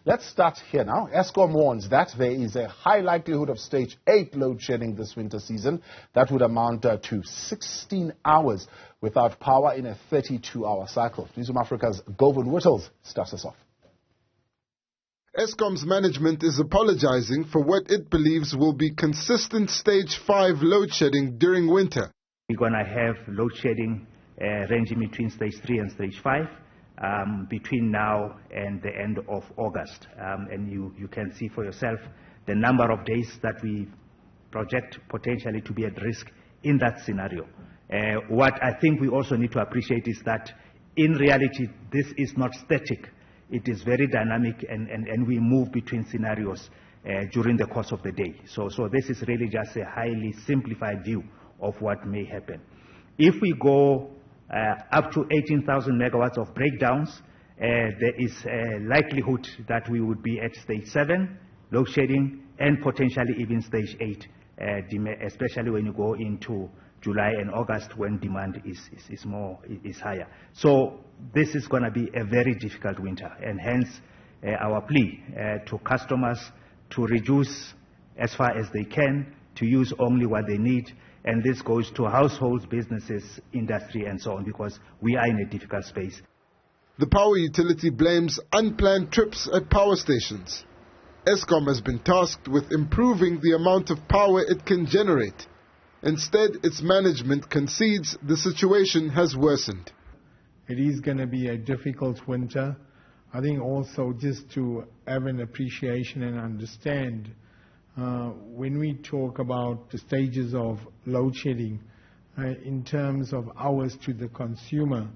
Let's start here now. Eskom warns that there is a high likelihood of stage 8 load shedding this winter season. That would amount to 16 hours without power in a 32-hour cycle. Newzroom Afrika's Govan Whittles starts us off. Eskom's management is apologizing for what it believes will be consistent stage 5 load shedding during winter. We're going to have load shedding ranging between stage 3 and stage 5 between now and the end of August. And you can see for yourself the number of days that we project potentially to be at risk in that scenario. What I think we also need to appreciate is that in reality this is not static. It is very dynamic, and we move between scenarios during the course of the day. So this is really just a highly simplified view of what may happen. If we go up to 18,000 megawatts of breakdowns, there is a likelihood that we would be at stage 7, load shedding, and potentially even stage 8, especially when you go into July and August when demand is higher. So this is going to be a very difficult winter, and hence our plea to customers to reduce as far as they can, to use only what they need, and this goes to households, businesses, industry and so on, because we are in a difficult space. The power utility blames unplanned trips at power stations. Eskom has been tasked with improving the amount of power it can generate. Instead, its management concedes the situation has worsened. It is going to be a difficult winter. I think also just to have an appreciation and understand when we talk about the stages of load shedding in terms of hours to the consumer,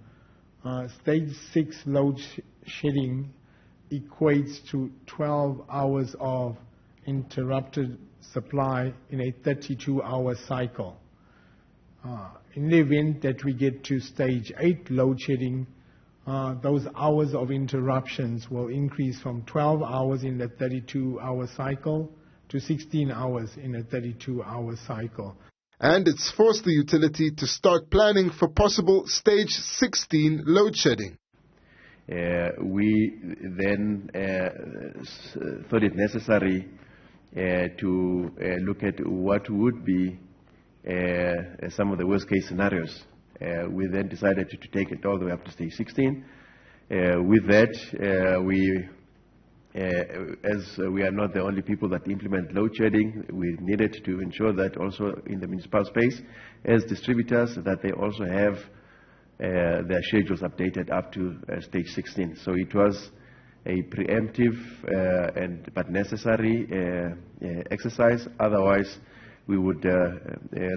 stage 6 load shedding equates to 12 hours of interrupted supply in a 32-hour cycle. In the event that we get to stage 8 load shedding, those hours of interruptions will increase from 12 hours in the 32-hour cycle to 16 hours in a 32-hour cycle. And it's forced the utility to start planning for possible stage 16 load shedding. We then thought it necessary to look at what would be some of the worst case scenarios. We then decided to take it all the way up to stage 16. With that, as we are not the only people that implement load shedding, we needed to ensure that also in the municipal space, as distributors, that they also have their schedules updated up to stage 16. So it was a preemptive but necessary exercise. Otherwise, we would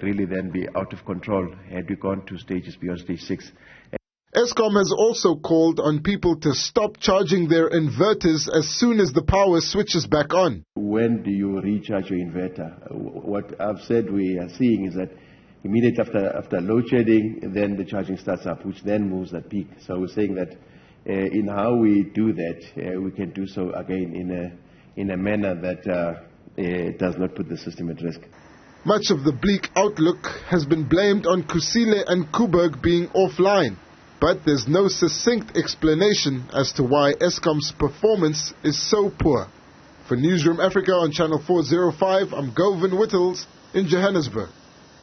really then be out of control had we gone to stages beyond stage 6. Eskom has also called on people to stop charging their inverters as soon as the power switches back on. When do you recharge your inverter? What I've said we are seeing is that immediately after load shedding, then the charging starts up, which then moves at peak. So we're saying that in how we do that, we can do so again in a manner that does not put the system at risk. Much of the bleak outlook has been blamed on Kusile and Kuberg being offline, but there's no succinct explanation as to why Eskom's performance is so poor. For Newzroom Afrika on Channel 405, I'm Govan Whittles in Johannesburg.